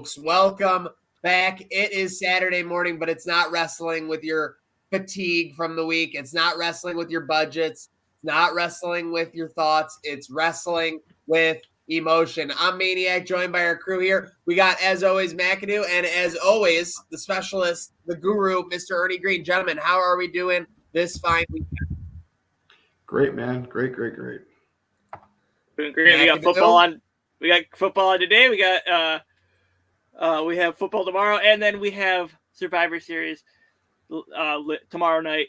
folks. Welcome back. It is Saturday morning, but it's not wrestling with your fatigue from the week. It's not wrestling with your budgets. It's not wrestling with your thoughts. It's wrestling with emotion. I'm Maniac, joined by our crew here. We got, as always, McAdoo, and as always, the specialist, the guru, Mr. Ernie Green. Gentlemen, how are we doing this fine weekend? Great, man. Great. Doing great. We got football on. We got football on today. We have football tomorrow, and then we have Survivor Series tomorrow night.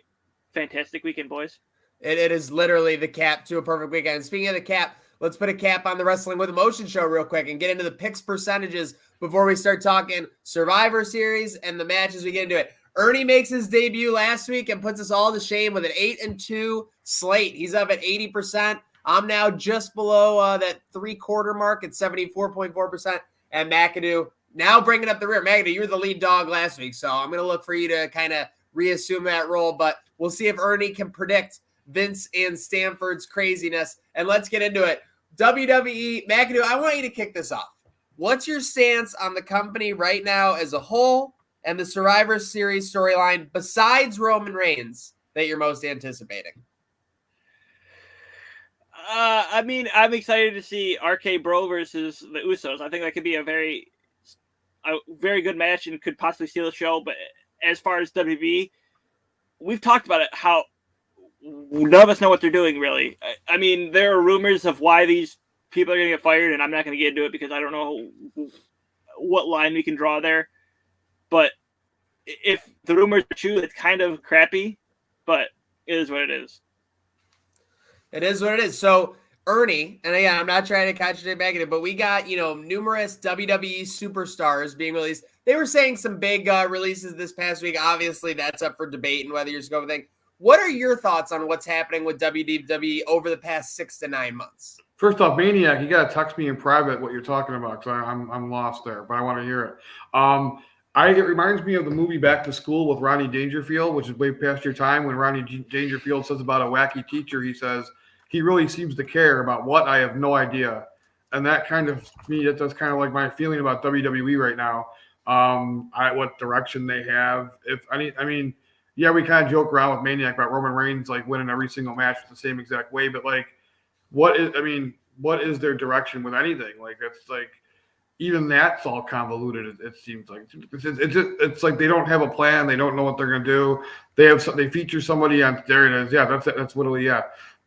Fantastic weekend, boys. It is literally the cap to a perfect weekend. And speaking of the cap, let's put a cap on the Wrestling with Emotion show real quick and get into the picks percentages before we start talking Survivor Series and the matches we get into it. Ernie makes his debut last week and puts us all to shame with an 8-2 slate. He's up at 80%. I'm now just below that three-quarter mark at 74.4%. And McAdoo now bringing up the rear. McAdoo, you were the lead dog last week, so I'm going to look for you to kind of reassume that role. But we'll see if Ernie can predict Vince and Stanford's craziness. And let's get into it. WWE, McAdoo, I want you to kick this off. What's your stance on the company right now as a whole and the Survivor Series storyline besides Roman Reigns that you're most anticipating? I'm excited to see RK Bro versus the Usos. I think that could be a very good match and could possibly steal the show. But as far as WB, we've talked about it, how none of us know what they're doing, really. I mean, there are rumors of why these people are going to get fired, and I'm not going to get into it because I don't know what line we can draw there. But if the rumors are true, it's kind of crappy, but it is what it is. It is what it is. So, Ernie, and again, I'm not trying to contradict McAdoo, but we got, numerous WWE superstars being released. They were saying some big releases this past week. Obviously, that's up for debate and whether you're just going to think. What are your thoughts on what's happening with WWE over the past 6 to 9 months? First off, Maniac, you got to text me in private what you're talking about because I'm lost there, but I want to hear it. It reminds me of the movie Back to School with Rodney Dangerfield, which is way past your time. When Rodney Dangerfield says about a wacky teacher, he says, he really seems to care about what I have no idea. And that kind of, that's kind of like my feeling about WWE right now. What direction they have. Yeah, we kind of joke around with Maniac about Roman Reigns like winning every single match the same exact way, but like, what is their direction with anything? Like, it's like, even that's all convoluted. It seems like it's like they don't have a plan. They don't know what they're gonna do. They feature somebody on. There it is. Yeah, that's it. That's literally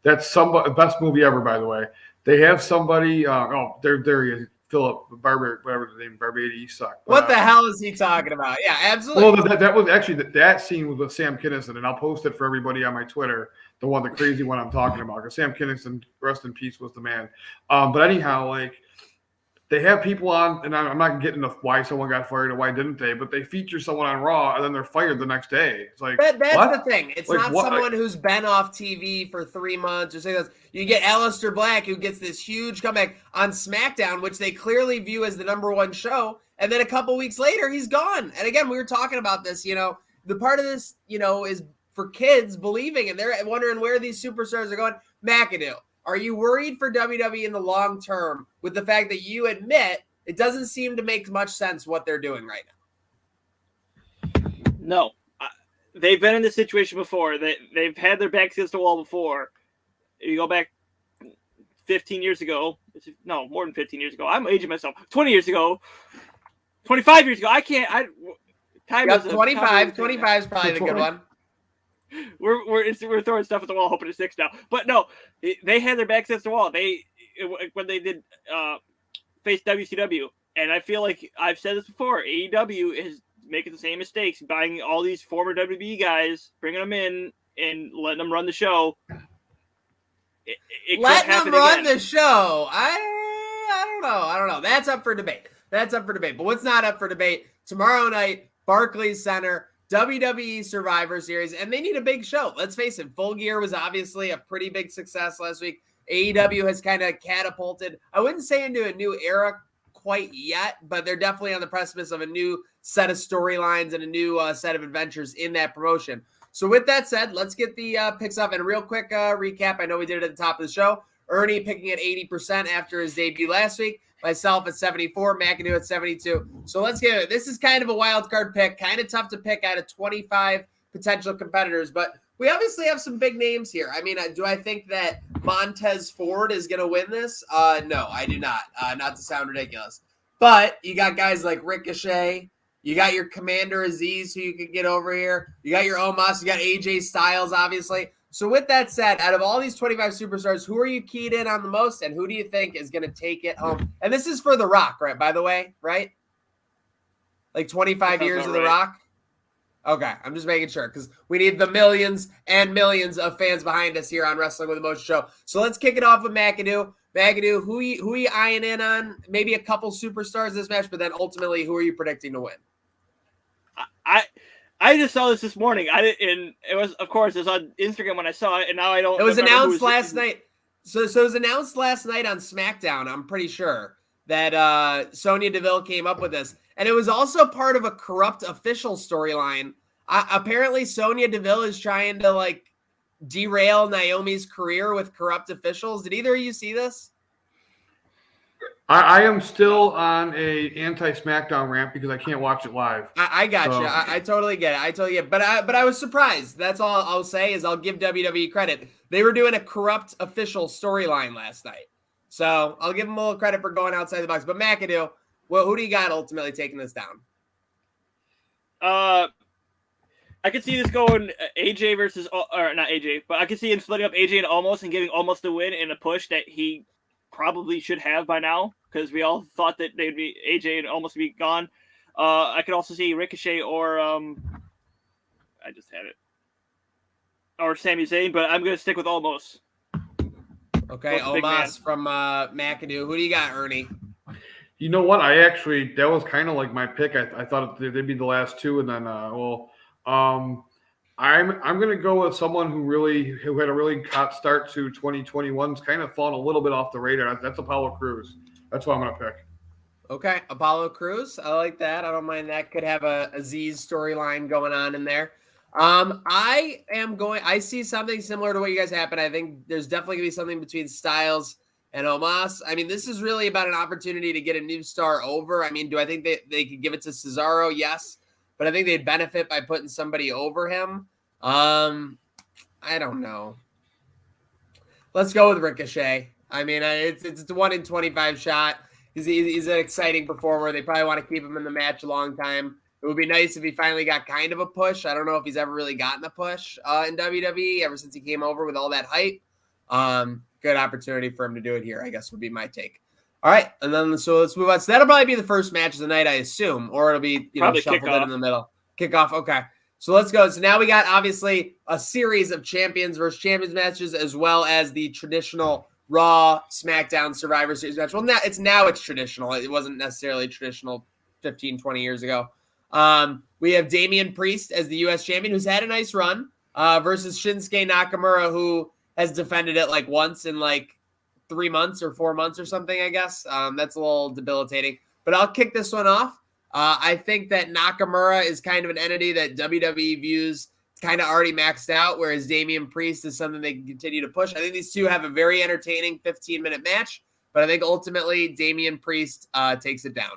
That's somebody. Best movie ever, by the way. They have somebody. There he is. Philip Barber, whatever his name, Barbados. He sucked. What the hell is he talking about? Yeah, absolutely. Well, that was actually that scene was with Sam Kinison, and I'll post it for everybody on my Twitter. The crazy one I'm talking about. Because Sam Kinison, rest in peace, was the man. But anyhow, like. They have people on, and I'm not getting into why someone got fired or why didn't they, but they feature someone on Raw, and then they're fired the next day. It's like that's what? The thing. It's like, not someone who's been off TV for 3 months or 6 months. You get Aleister Black, who gets this huge comeback on SmackDown, which they clearly view as the #1 show, and then a couple weeks later, he's gone. And again, we were talking about this. The part of this, is for kids believing, and they're wondering where these superstars are going. McAdoo. Are you worried for WWE in the long term with the fact that you admit it doesn't seem to make much sense what they're doing right now? No. They've been in this situation before. They've had their backs against the wall before. You go back 15 years ago. No, more than 15 years ago. I'm aging myself. 20 years ago. 25 years ago. I can't. 25. 25 is probably the good one. We're throwing stuff at the wall, hoping it's 6 now. But no, they had their backs against the wall. When they did face WCW, and I feel like I've said this before. AEW is making the same mistakes, buying all these former WWE guys, bringing them in, and letting them run the show. Letting them run the show. I don't know. That's up for debate. But what's not up for debate? Tomorrow night, Barclays Center. WWE Survivor Series, and they need a big show. Let's face it, Full Gear was obviously a pretty big success last week. AEW has kind of catapulted, I wouldn't say into a new era quite yet, but they're definitely on the precipice of a new set of storylines and a new set of adventures in that promotion. So with that said, let's get the picks up and a real quick recap. I know we did it at the top of the show. Ernie picking at 80% after his debut last week. Myself at 74, McAdoo at 72. So let's get it. This is kind of a wild card pick, kind of tough to pick out of 25 potential competitors, but we obviously have some big names here. I mean, do I think that Montez Ford is going to win this? No, I do not. Not to sound ridiculous. But you got guys like Ricochet. You got your Commander Aziz, who you could get over here. You got your Omos. You got AJ Styles, obviously. So with that said, out of all these 25 superstars, who are you keyed in on the most, and who do you think is going to take it home? And this is for The Rock, right? By the way, right? Like 25 years of The Rock? Okay, I'm just making sure because we need the millions and millions of fans behind us here on Wrestling with Emotion Show. So let's kick it off with McAdoo. McAdoo, who are you eyeing in on? Maybe a couple superstars this match, but then ultimately, who are you predicting to win? I just saw this morning. It was, of course, it was on Instagram when I saw it, and now I don't. It was announced last night. So it was announced last night on SmackDown. I'm pretty sure that Sonya Deville came up with this, and it was also part of a corrupt official storyline. Apparently, Sonya Deville is trying to derail Naomi's career with corrupt officials. Did either of you see this? I am still on a anti-SmackDown rant because I can't watch it live. I got you. I totally get it. But I was surprised. That's all I'll say is I'll give WWE credit. They were doing a corrupt official storyline last night. So I'll give them a little credit for going outside the box. But McAdoo, who do you got ultimately taking this down? I could see this going AJ versus, or not AJ, but I could see him splitting up AJ and Omos and giving Omos the win in a push that he probably should have by now because we all thought that they'd be AJ and Omos be gone. I could also see Ricochet or I just had it, or Sami Zayn, but I'm gonna stick with Omos. Okay, Omos from McAdoo. Who do you got, Ernie? You know what? That was kind of like my pick. I thought they'd be the last two, and then I'm going to go with someone who had a really hot start to 2021's kind of fallen a little bit off the radar. That's Apollo Crews. That's what I'm going to pick. Okay, Apollo Crews. I like that. I don't mind that. Could have a Aziz storyline going on in there. I see something similar to what you guys happened. I think there's definitely going to be something between Styles and Omos. I mean, this is really about an opportunity to get a new star over. I mean, do I think they could give it to Cesaro? Yes. But I think they'd benefit by putting somebody over him. I don't know. Let's go with Ricochet. I mean, it's a 1 in 25 shot. He's an exciting performer. They probably want to keep him in the match a long time. It would be nice if he finally got kind of a push. I don't know if he's ever really gotten a push in WWE ever since he came over with all that hype. Good opportunity for him to do it here, I guess would be my take. All right, and then so let's move on. So that'll probably be the first match of the night, I assume, or it'll be shuffled in the middle. Kickoff, okay. So let's go. So now we got obviously a series of champions versus champions matches, as well as the traditional Raw, SmackDown, Survivor Series match. Well, now it's traditional. It wasn't necessarily traditional 15, 20 years ago. We have Damien Priest as the U.S. champion, who's had a nice run, versus Shinsuke Nakamura, who has defended it once in 3 months or 4 months or something, I guess. That's a little debilitating. But I'll kick this one off. I think that Nakamura is kind of an entity that WWE views kind of already maxed out, whereas Damien Priest is something they can continue to push. I think these two have a very entertaining 15-minute match, but I think ultimately Damien Priest takes it down.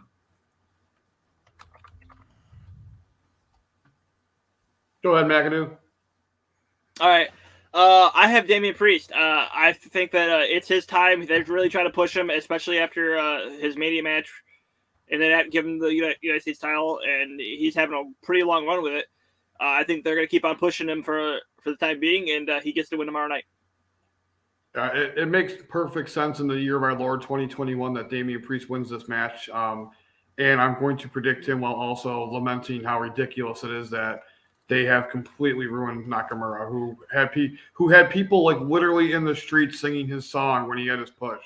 Go ahead, McAdoo. All right. I have Damien Priest. I think that it's his time. They're really trying to push him, especially after his Mania match, and then give him the United States title, and he's having a pretty long run with it. I think they're going to keep on pushing him for the time being, and he gets to win tomorrow night. It makes perfect sense in the year of our Lord 2021 that Damien Priest wins this match, and I'm going to predict him while also lamenting how ridiculous it is that they have completely ruined Nakamura, who had people literally in the streets singing his song when he had his push,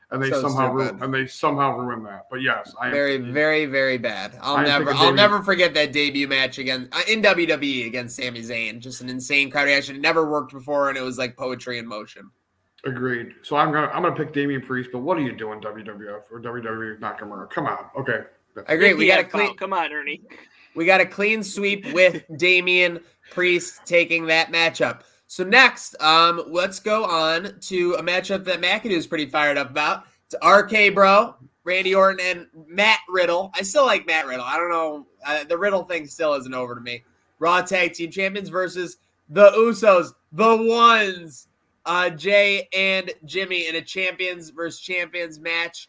and they somehow ruined that. But yes, very, very, very bad. I'll never forget that debut match in WWE against Sami Zayn. Just an insane crowd reaction. It never worked before, and it was like poetry in motion. Agreed. So I'm gonna pick Damien Priest. But what are you doing, WWF or WWE Nakamura? Come on. Okay. I agree. We got a clean. Come on, Ernie. We got a clean sweep with Damien Priest taking that matchup. So next, let's go on to a matchup that McAdoo is pretty fired up about. It's RK Bro, Randy Orton, and Matt Riddle. I still like Matt Riddle. I don't know. The Riddle thing still isn't over to me. Raw Tag Team Champions versus the Usos, the Ones, Jay and Jimmy in a Champions versus Champions match.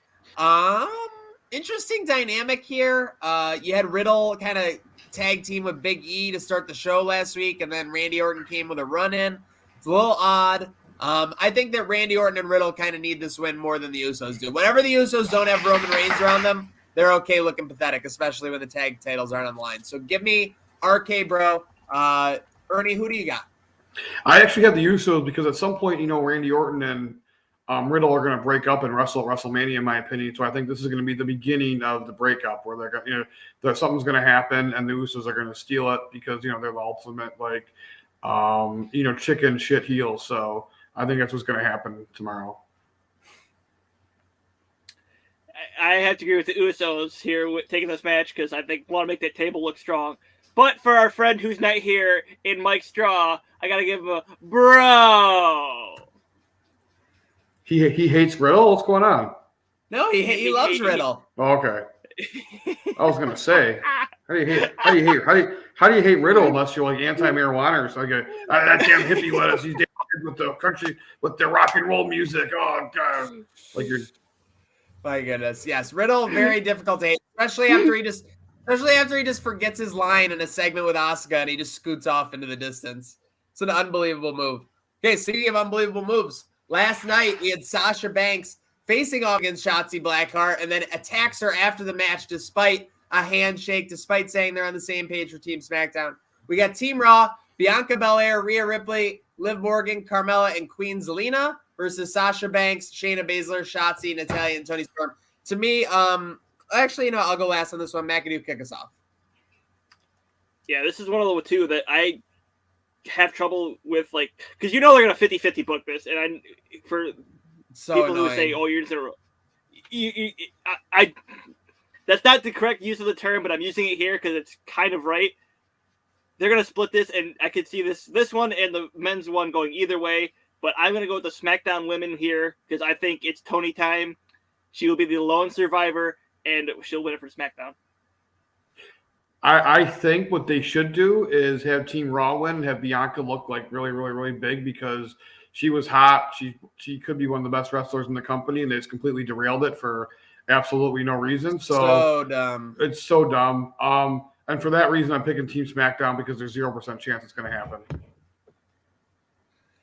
Interesting dynamic here. You had Riddle kind of tag team with Big E to start the show last week, and then Randy Orton came with a run-in. It's a little odd. I think that Randy Orton and Riddle kind of need this win more than the Usos do. Whenever the Usos don't have Roman Reigns around them, they're okay looking pathetic, especially when the tag titles aren't on the line. So give me RK Bro. Ernie, who do you got? I actually have the Usos because at some point, Randy Orton and Riddle are going to break up and wrestle at WrestleMania, in my opinion. So I think this is going to be the beginning of the breakup, where they're going, that something's going to happen, and the Usos are going to steal it because they're the ultimate chicken shit heels. So I think that's what's going to happen tomorrow. I have to agree with the Usos here with taking this match because I think want to make that table look strong. But for our friend who's not here in Mike Straw, I got to give him a bro. He hates Riddle? What's going on? No, he loves Riddle. Oh, okay. I was gonna say, how do you hate Riddle unless you're like anti-marijuana or something? That damn hippie lettuce. He's damn with the country with the rock and roll music. Oh god, like you're. My goodness, yes, Riddle very difficult to hate, especially after he just forgets his line in a segment with Asuka and he just scoots off into the distance. It's an unbelievable move. Okay, speaking of unbelievable moves, last night we had Sasha Banks facing off against Shotzi Blackheart and then attacks her after the match despite a handshake, despite saying they're on the same page for Team SmackDown. We got Team Raw, Bianca Belair, Rhea Ripley, Liv Morgan, Carmella, and Queen Zelina versus Sasha Banks, Shayna Baszler, Shotzi, Natalya, and Toni Storm. To me, actually, I'll go last on this one. McAdoo, kick us off. Yeah, this is one of the two that I have trouble with, because they're going to 50-50 book this, and for so people annoying. who say, "Oh, you're just I that's not the correct use of the term, but I'm using it here because it's kind of right. They're gonna split this, and I could see this one and the men's one going either way. But I'm gonna go with the SmackDown women here because I think it's Toni time. She will be the lone survivor, and she'll win it for SmackDown. I think what they should do is have Team Raw win and have Bianca look like really, really, really big because she was hot. She could be one of the best wrestlers in the company, and they just completely derailed it for absolutely no reason. So dumb. It's so dumb. And for that reason, I'm picking Team SmackDown because there's 0% chance it's going to happen.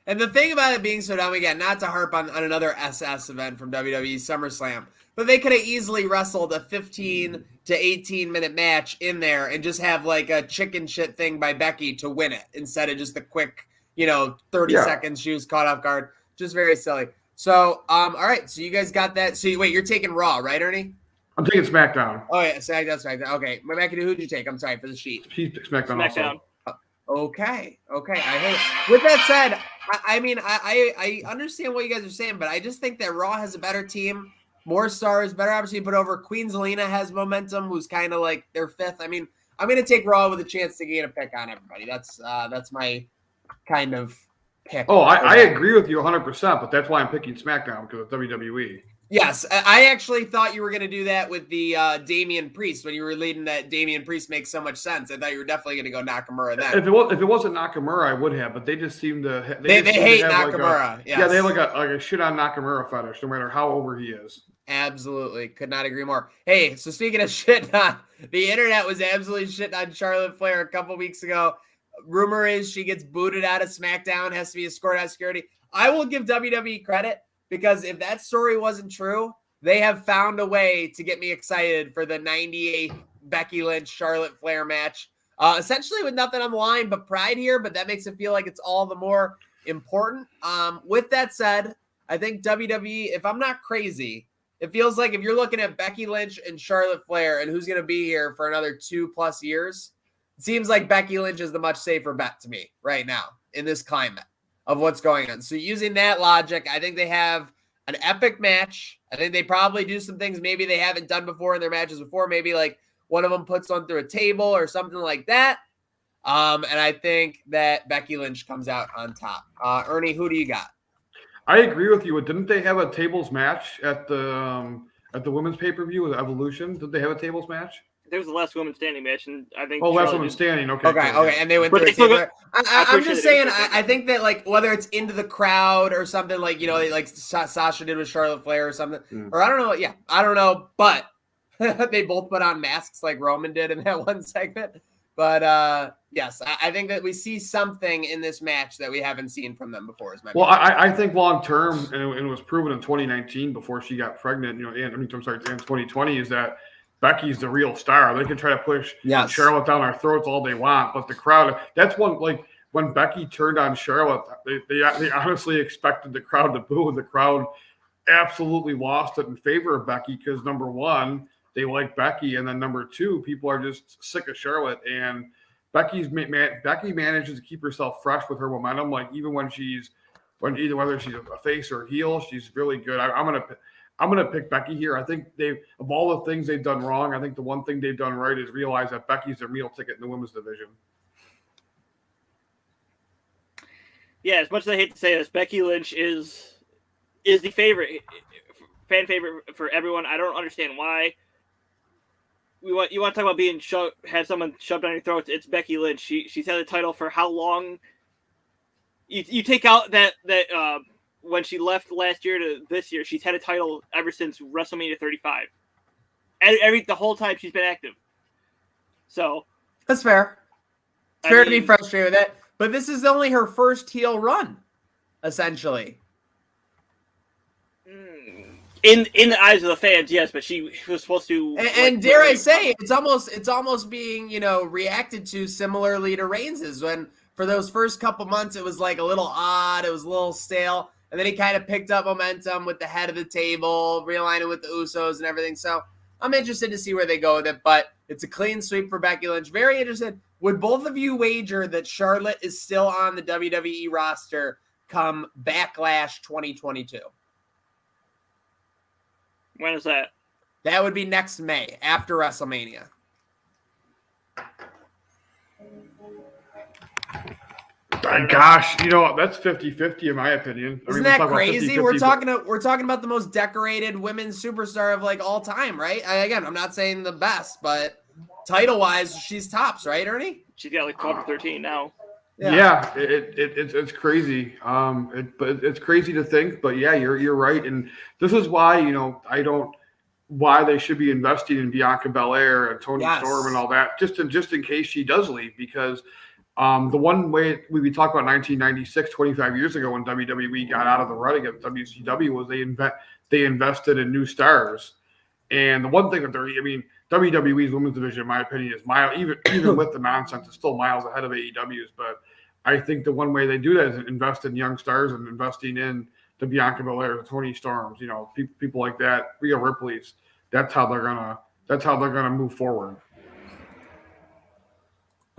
And the thing about it being so dumb, again, not to harp on another SS event from WWE SummerSlam, but they could have easily wrestled a 15 to 18 minute match in there and just have like a chicken shit thing by Becky to win it instead of just the quick 30 seconds she was caught off guard. Just very silly. So, all right. So you guys got that. So wait, you're taking Raw, right, Ernie? I'm taking SmackDown. Oh yeah, that's right. Okay, Becky, who'd you take? I'm sorry for the sheet. She's SmackDown. Also. Okay. With that said, I understand what you guys are saying, but I just think that Raw has a better team, more stars, better opportunity to put over. Queen Zelina has momentum, who's kind of like their fifth. I'm going to take Raw with a chance to gain a pick on everybody. That's my kind of pick. Oh, I agree with you 100%, but that's why I'm picking SmackDown because of WWE. Yes, I actually thought you were going to do that with the Damien Priest when you were leading that Damien Priest makes so much sense. I thought you were definitely going to go Nakamura then. If it wasn't Nakamura, I would have, but they just seem to they hate Nakamura. Yeah, they have like a shit on Nakamura fetish, no matter how over he is. Absolutely, could not agree more. Hey, so speaking of shit on, the internet was absolutely shitting on Charlotte Flair a couple weeks ago. Rumor is she gets booted out of SmackDown, has to be escorted out of security. I will give WWE credit. Because if that story wasn't true, they have found a way to get me excited for the 98 Becky Lynch Charlotte Flair match. Essentially with nothing on the line but pride here, but that makes it feel like it's all the more important. With that said, I think WWE, if I'm not crazy, it feels like if you're looking at Becky Lynch and Charlotte Flair and who's going to be here for another 2+ years, it seems like Becky Lynch is the much safer bet to me right now in this climate of what's going on. So using that logic, I think they have an epic match. I think they probably do some things maybe they haven't done before in their matches before. Maybe like one of them puts one through a table or something like that. And I think that Becky Lynch comes out on top. Ernie, who do you got? I agree with you. Didn't they have a tables match at the women's pay-per-view with Evolution? Did they have a tables match? It was the last woman standing match, and I think. Oh, last woman standing. Okay. Okay. Cool, Okay. yeah. And they went But through they a table. I'm just saying. I think that like whether it's into the crowd or something like like Sasha did with Charlotte Flair or something, or I don't know. Yeah, I don't know. But they both put on masks like Roman did in that one segment. But yes, I think that we see something in this match that we haven't seen from them before. I think long term, and it was proven in 2019 before she got pregnant. In 2020 is that Becky's the real star. They can try to push Charlotte down our throats all they want, but the crowd. That's one like when Becky turned on Charlotte, they honestly expected the crowd to boo, and the crowd absolutely lost it in favor of Becky because number one, they like Becky, and then number two, people are just sick of Charlotte. And Becky manages to keep herself fresh with her momentum. Like even whether she's a face or a heel, she's really good. I'm gonna pick Becky here. I think of all the things they've done wrong, I think the one thing they've done right is realize that Becky's their meal ticket in the women's division. Yeah, as much as I hate to say this, Becky Lynch is the fan favorite for everyone. I don't understand why. You want to talk about being have someone shoved down your throat? It's Becky Lynch. She's had the title for how long? You take out that when she left last year to this year, she's had a title ever since WrestleMania 35. The whole time she's been active. So that's fair. It's fair to be frustrated with that. But this is only her first heel run, essentially. In the eyes of the fans, yes, but she was supposed to. And dare I say, it's almost being reacted to similarly to Reigns's when for those first couple months it was like a little odd, it was a little stale, and then he kind of picked up momentum with the head of the table, realigning with the Usos and everything. So I'm interested to see where they go with it, but it's a clean sweep for Becky Lynch. Very interested. Would both of you wager that Charlotte is still on the WWE roster come Backlash 2022? When is that? That would be next May, after WrestleMania. Gosh, that's 50-50 in my opinion. Isn't that crazy? We're talking about the most decorated women's superstar of like all time, right? Again, I'm not saying the best, but title-wise, she's tops, right, Ernie? She's got like 12 or 13 now. Yeah, it's crazy. But it's crazy to think. But yeah, you're right, and this is why why they should be investing in Bianca Belair and Toni Storm and all that, just in case she does leave. Because the one way we talked about 1996, 25 years ago, when WWE got out of the rut against WCW, was they invested in new stars. And the one thing that WWE's women's division, in my opinion, is even with the nonsense, it's still miles ahead of AEW's. But I think the one way they do that is invest in young stars and investing in the Bianca Belair, the Toni Storms, people like that, Rhea Ripley's. That's how they're gonna move forward.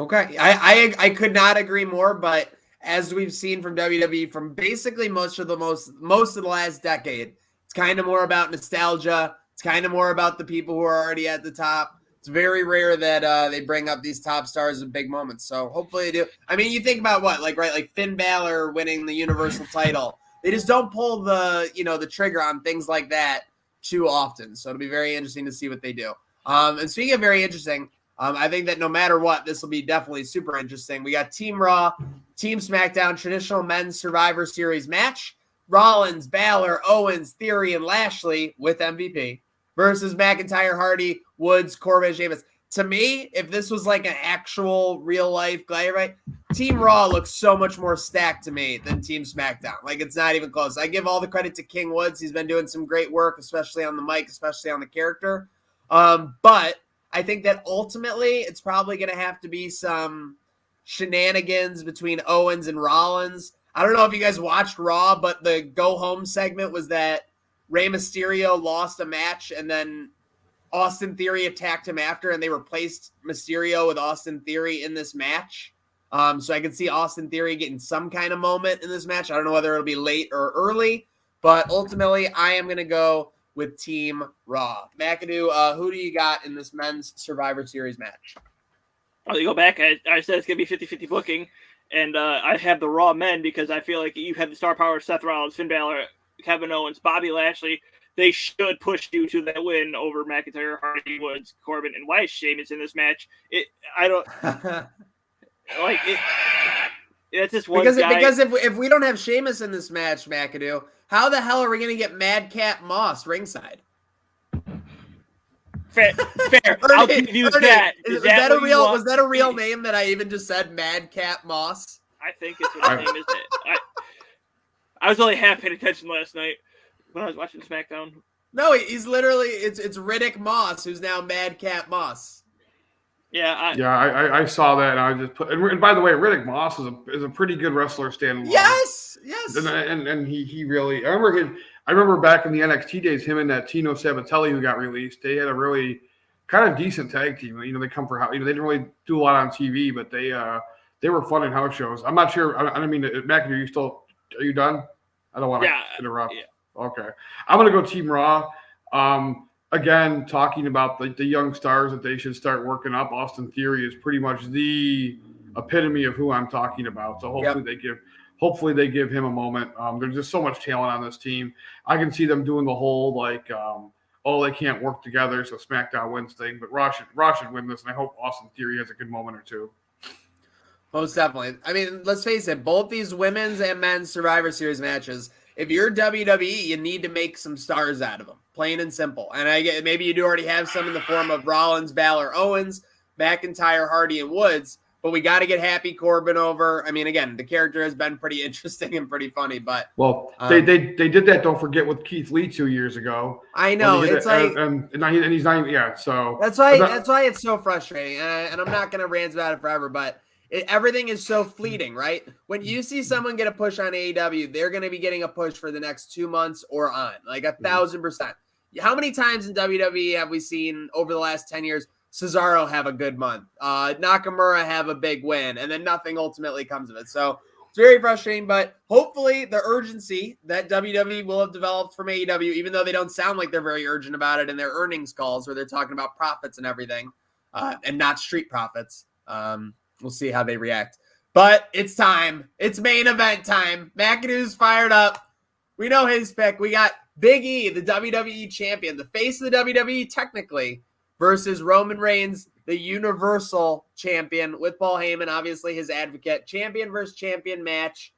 Okay, I could not agree more. But as we've seen from WWE from basically most of the last decade, it's kind of more about nostalgia. It's kind of more about the people who are already at the top. It's very rare that they bring up these top stars in big moments. So hopefully they do. I mean, you think about like Finn Balor winning the Universal title. They just don't pull the trigger on things like that too often. So it'll be very interesting to see what they do. And speaking of very interesting, I think that no matter what, this will be definitely super interesting. We got Team Raw, Team SmackDown, traditional men's Survivor Series match. Rollins, Balor, Owens, Theory, and Lashley with MVP versus McIntyre, Hardy, Woods, Corbin, Sheamus. To me, if this was like an actual real-life gladiator fight, Team Raw looks so much more stacked to me than Team SmackDown. Like, it's not even close. I give all the credit to King Woods. He's been doing some great work, especially on the mic, especially on the character. But I think that ultimately it's probably going to have to be some shenanigans between Owens and Rollins. I don't know if you guys watched Raw, but the go-home segment was that Rey Mysterio lost a match, and then Austin Theory attacked him after, and they replaced Mysterio with Austin Theory in this match. So I could see Austin Theory getting some kind of moment in this match. I don't know whether it'll be late or early, but ultimately I am going to go with Team Raw. McAdoo, who do you got in this men's Survivor Series match? I'll go back. I said it's going to be 50-50 booking, and I have the Raw men because I feel like you have the star power of Seth Rollins, Finn Balor, Kevin Owens, Bobby Lashley. They should push you to that win over McIntyre, Hardy, Woods, Corbin, and why is Sheamus in this match? I don't like it. It's just one guy. Because if we don't have Sheamus in this match, McAdoo, how the hell are we going to get Madcap Moss ringside? Fair. I'll give you that. Was that a real name that I even just said? Madcap Moss? I think it's what his name is. I was only half paying attention last night when I was watching SmackDown. No, he's literally it's Riddick Moss, who's now Madcap Moss. Yeah, I saw that, and I just put. And by the way, Riddick Moss is a pretty good wrestler standing alone. Yes. And he really. I remember back in the NXT days, him and that Tino Sabatelli who got released. They had a really kind of decent tag team. You know, they come for they didn't really do a lot on TV, but they were fun in house shows. I'm not sure. I mean, McAdoo, are you done? I don't want to interrupt. Yeah. Okay, I'm gonna go Team Raw. Again, talking about the young stars that they should start working up. Austin Theory is pretty much the epitome of who I'm talking about. So hopefully they give him a moment. There's just so much talent on this team. I can see them doing the whole they can't work together, so SmackDown wins thing. But Raw should win this, and I hope Austin Theory has a good moment or two. Most definitely. I mean, let's face it, both these women's and men's Survivor Series matches, if you're WWE, you need to make some stars out of them, plain and simple. And I get maybe you do already have some in the form of Rollins, Balor, Owens, McIntyre, Hardy, and Woods, but we got to get Happy Corbin over. I mean, again, the character has been pretty interesting and pretty funny, but they did that. Don't forget with Keith Lee 2 years ago. I know it's and he's not even So that's why it's so frustrating, and I'm not going to rant about it forever, but. Everything is so fleeting, right? When you see someone get a push on AEW, they're going to be getting a push for the next 2 months or on, like 1,000%. How many times in WWE have we seen over the last 10 years Cesaro have a good month, Nakamura have a big win, and then nothing ultimately comes of it? So it's very frustrating, but hopefully the urgency that WWE will have developed from AEW, even though they don't sound like they're very urgent about it in their earnings calls where they're talking about profits and everything, and not street profits. We'll see how they react. But it's time. It's main event time. McAdoo's fired up. We know his pick. We got Big E, the WWE champion, the face of the WWE technically, versus Roman Reigns, the Universal champion, with Paul Heyman, obviously his advocate. Champion versus champion match.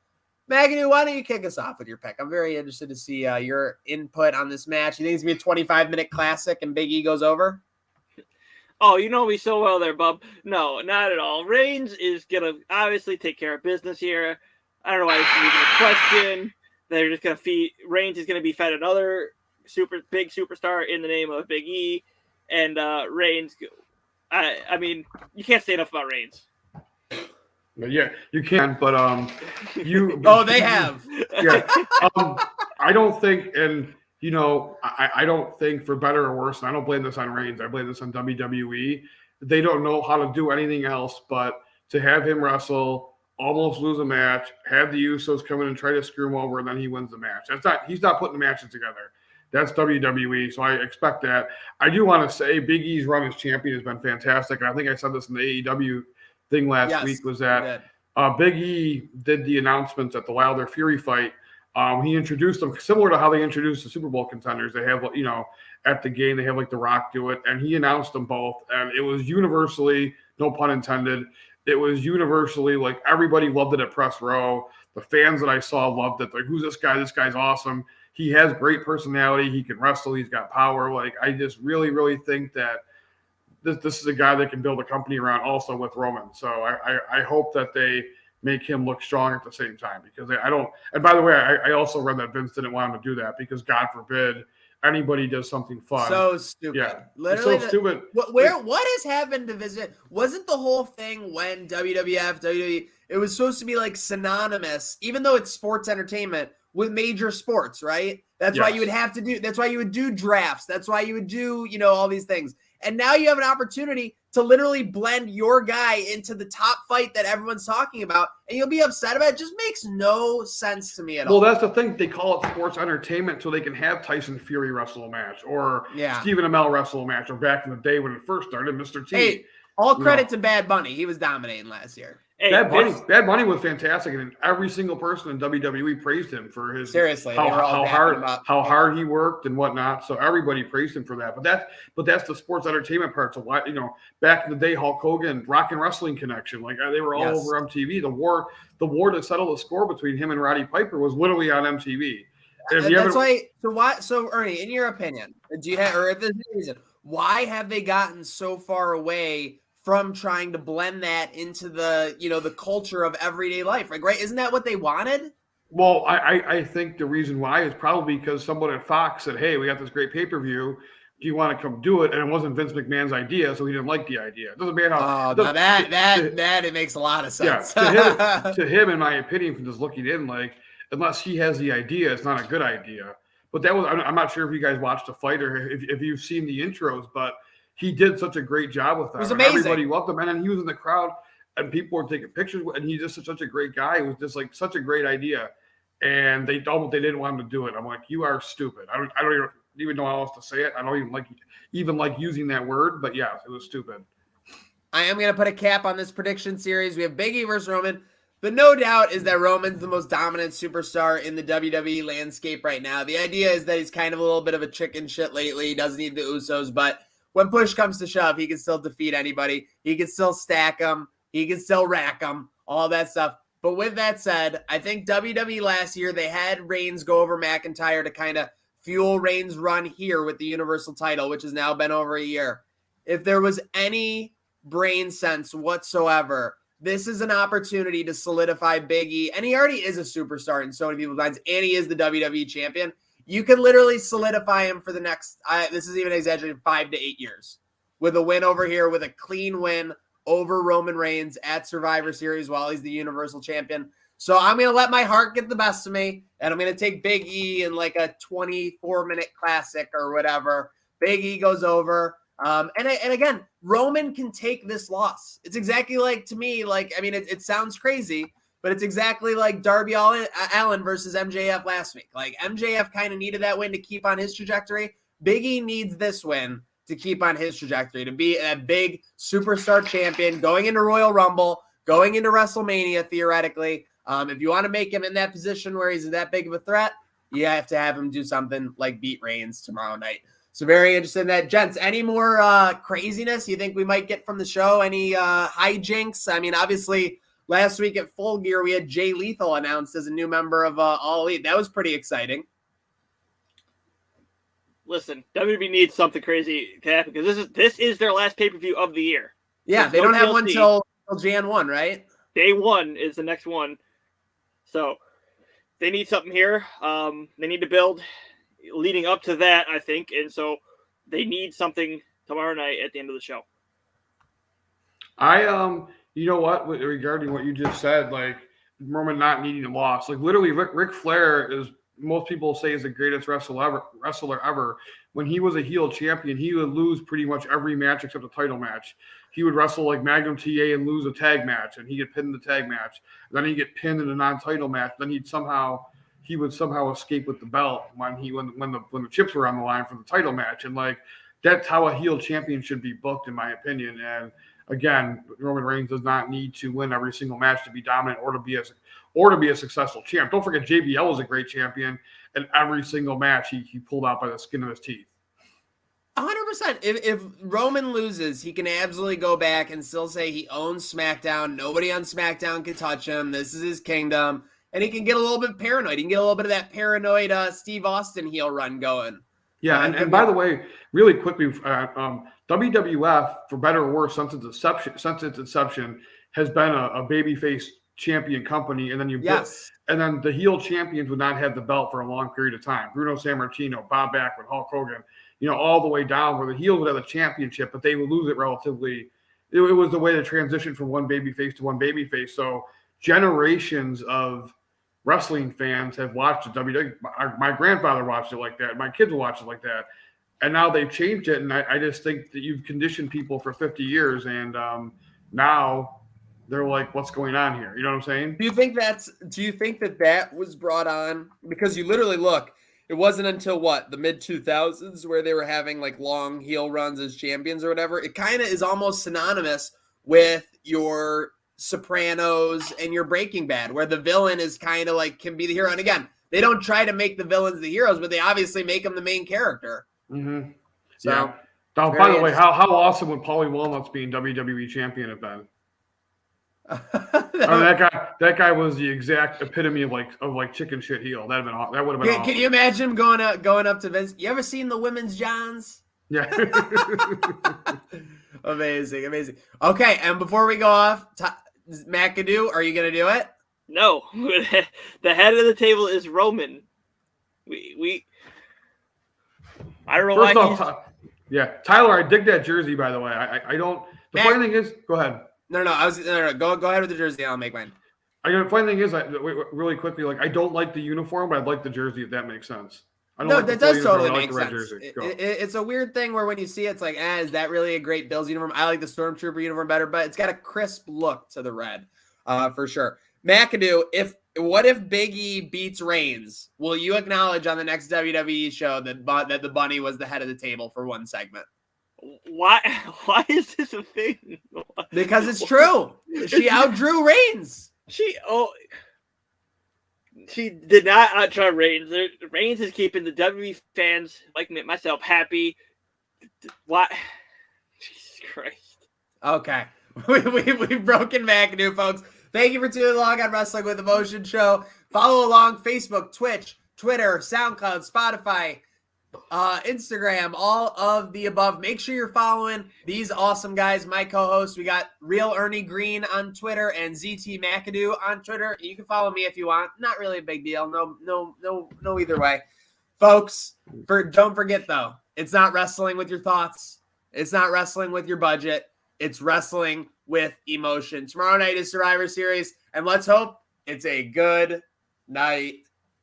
McAdoo, why don't you kick us off with your pick? I'm very interested to see your input on this match. You think it's going to be a 25-minute classic and Big E goes over? Oh, you know me so well there, bub. No, not at all. Reigns is going to obviously take care of business here. I don't know why this is even a question. They're just going to feed – Reigns is going to be fed another big superstar in the name of Big E. And Reigns – I mean, you can't say enough about Reigns. Yeah, you can, but you – Oh, they have. Yeah. I don't think – and – you know, I don't think for better or worse, and I don't blame this on Reigns, I blame this on WWE. They don't know how to do anything else but to have him wrestle, almost lose a match, have the Usos come in and try to screw him over, and then he wins the match. He's not putting the matches together. That's WWE, so I expect that. I do want to say Big E's run as champion has been fantastic, and I think I said this in the AEW thing last week, was that Big E did the announcements at the Wilder Fury fight. He introduced them similar to how they introduced the Super Bowl contenders. They have, you know, at the game, they have like The Rock do it, and he announced them both. And it was universally, no pun intended, it was universally like everybody loved it at Press Row. The fans that I saw loved it. Like, who's this guy? This guy's awesome. He has great personality. He can wrestle. He's got power. Like, I just really, really think that this is a guy that can build a company around also with Roman. So I hope that they make him look strong at the same time, because I don't. And by the way, I also read that Vince didn't want him to do that because God forbid anybody does something fun. So stupid. Yeah, literally so stupid. What has happened to visit? Wasn't the whole thing when WWE, it was supposed to be like synonymous, even though it's sports entertainment, with major sports, right? That's why you would have to do. That's why you would do drafts. That's why you would do, you know, all these things. And now you have an opportunity to literally blend your guy into the top fight that everyone's talking about, and you'll be upset about it. It just makes no sense to me at all. Well, that's the thing. They call it sports entertainment so they can have Tyson Fury wrestle a match, or Stephen Amell wrestle a match, or back in the day when it first started, Mr. T. Hey, All credit to Bad Bunny. He was dominating last year. Hey, Bad Bunny was fantastic, and every single person in WWE praised him for his how hard he worked and whatnot. So everybody praised him for that. But that's the sports entertainment part. So why, back in the day, Hulk Hogan, Rock and Wrestling Connection, like they were all over MTV. The war to settle the score between him and Roddy Piper was literally on MTV. So Ernie, in your opinion, do you have, or if there's a reason, why have they gotten so far away from trying to blend that into the, the culture of everyday life? Like, right? Isn't that what they wanted? Well, I think the reason why is probably because someone at Fox said, hey, we got this great pay-per-view. Do you want to come do it? And it wasn't Vince McMahon's idea, so he didn't like the idea. It doesn't matter how. Oh, that it makes a lot of sense. Yeah, to him, in my opinion, from just looking in, like, unless he has the idea, it's not a good idea. But I'm not sure if you guys watched the fight or if you've seen the intros, but he did such a great job with that. It was amazing. Everybody loved him, and then he was in the crowd, and people were taking pictures. And he's just such a great guy. It was just like such a great idea, and they didn't want him to do it. I'm like, you are stupid. I don't even know how else to say it. I don't even like using that word, but yeah, it was stupid. I am gonna put a cap on this prediction series. We have Biggie versus Roman. But no doubt is that Roman's the most dominant superstar in the WWE landscape right now. The idea is that he's kind of a little bit of a chicken shit lately. He doesn't need the Usos, but when push comes to shove, he can still defeat anybody. He can still stack them. He can still rack them, all that stuff. But with that said, I think WWE last year, they had Reigns go over McIntyre to kind of fuel Reigns' run here with the Universal title, which has now been over a year. If there was any brain sense whatsoever, this is an opportunity to solidify Biggie, and he already is a superstar in so many people's minds, and he is the WWE champion. You can literally solidify him for the next, this is even exaggerated, 5 to 8 years with a win over here, with a clean win over Roman Reigns at Survivor Series while he's the Universal champion. So I'm going to let my heart get the best of me, and I'm going to take Big E in like a 24-minute classic or whatever. Big E goes over. And again, Roman can take this loss. It's exactly like, to me, like, I mean, it sounds crazy, but it's exactly like Darby Allin versus MJF last week. Like, MJF kind of needed that win to keep on his trajectory. Big E needs this win to keep on his trajectory, to be a big superstar champion going into Royal Rumble, going into WrestleMania, theoretically. If you want to make him in that position where he's that big of a threat, you have to have him do something like beat Reigns tomorrow night. So very interested in that. Gents, any more craziness you think we might get from the show? Any hijinks? I mean, obviously, last week at Full Gear, we had Jay Lethal announced as a new member of All Elite. That was pretty exciting. Listen, WWE needs something crazy to happen because this is their last pay-per-view of the year. Yeah, they don't have one till Jan 1, right? Day 1 is the next one. So they need something here. They need to build leading up to that, I think. And so they need something tomorrow night at the end of the show. You know what, regarding what you just said, like Roman not needing a loss, like literally Ric Flair is, most people say, is the greatest wrestler ever. When he was a heel champion, he would lose pretty much every match except a title match. He would wrestle like Magnum TA and lose a tag match, and he'd get pinned in the tag match. Then he'd get pinned in a non-title match. Then he would somehow escape with the belt when the chips were on the line for the title match. And like, that's how a heel champion should be booked, in my opinion. And again, Roman Reigns does not need to win every single match to be dominant or to be a successful champ. Don't forget, JBL was a great champion, and every single match he pulled out by the skin of his teeth. 100%. If Roman loses, he can absolutely go back and still say he owns SmackDown. Nobody on SmackDown can touch him. This is his kingdom. And he can get a little bit paranoid. He can get a little bit of that paranoid Steve Austin heel run going. Yeah, and by the way, really quickly, WWF, for better or worse, since its inception, has been a babyface champion company. And then and then the heel champions would not have the belt for a long period of time. Bruno Sammartino, Bob Backlund, Hulk Hogan, all the way down, where the heels would have the championship, but they would lose it relatively. It was the way to transition from one babyface to one babyface. So generations of wrestling fans have watched it. WWE. My grandfather watched it like that. My kids will watch it like that. And now they've changed it. And I just think that you've conditioned people for 50 years. And now they're like, what's going on here? You know what I'm saying? Do you think that was brought on? Because you literally look, it wasn't until the mid 2000s where they were having like long heel runs as champions or whatever. It kind of is almost synonymous with your Sopranos and your Breaking Bad, where the villain is kind of like can be the hero. And again, they don't try to make the villains the heroes, but they obviously make them the main character. Mm-hmm. So, yeah. Now, by the way, how awesome would Paulie Walnuts being WWE champion have been? That guy was the exact epitome of like chicken shit heel. That would have been awesome. Can you imagine him going up to Vince? You ever seen the women's Johns? Yeah. Amazing. Okay, and before we go off, McAdoo, are you gonna do it? No, the head of the table is Roman. We I don't know First why. off, Tyler, I dig that jersey. By the way, I don't. The funny thing is, go ahead. No. Go ahead with the jersey. I'll make mine. The funny thing is, really quickly, like I don't like the uniform, but I like the jersey. If that makes sense. That does totally make sense. It's a weird thing where when you see it, it's like, is that really a great Bills uniform? I like the Stormtrooper uniform better, but it's got a crisp look to the red, for sure. McAdoo, what if Biggie beats Reigns? Will you acknowledge on the next WWE show that the bunny was the head of the table for one segment? Why is this a thing? Because it's true. She outdrew Reigns. She did not outdraw Reigns. Reigns is keeping the WWE fans, like myself, happy. Why? Jesus Christ. Okay. We've broken McAdoo, folks. Thank you for tuning along on Wrestling with Emotion show. Follow along Facebook, Twitch, Twitter, SoundCloud, Spotify, Instagram, all of the above. Make sure you're following these awesome guys, my co-hosts. We got Real Ernie Green on Twitter and ZT McAdoo on Twitter. You can follow me if you want. Not really a big deal. No either way. Folks, don't forget though, it's not wrestling with your thoughts. It's not wrestling with your budget. It's wrestling with emotion. Tomorrow night is Survivor Series, and let's hope it's a good night.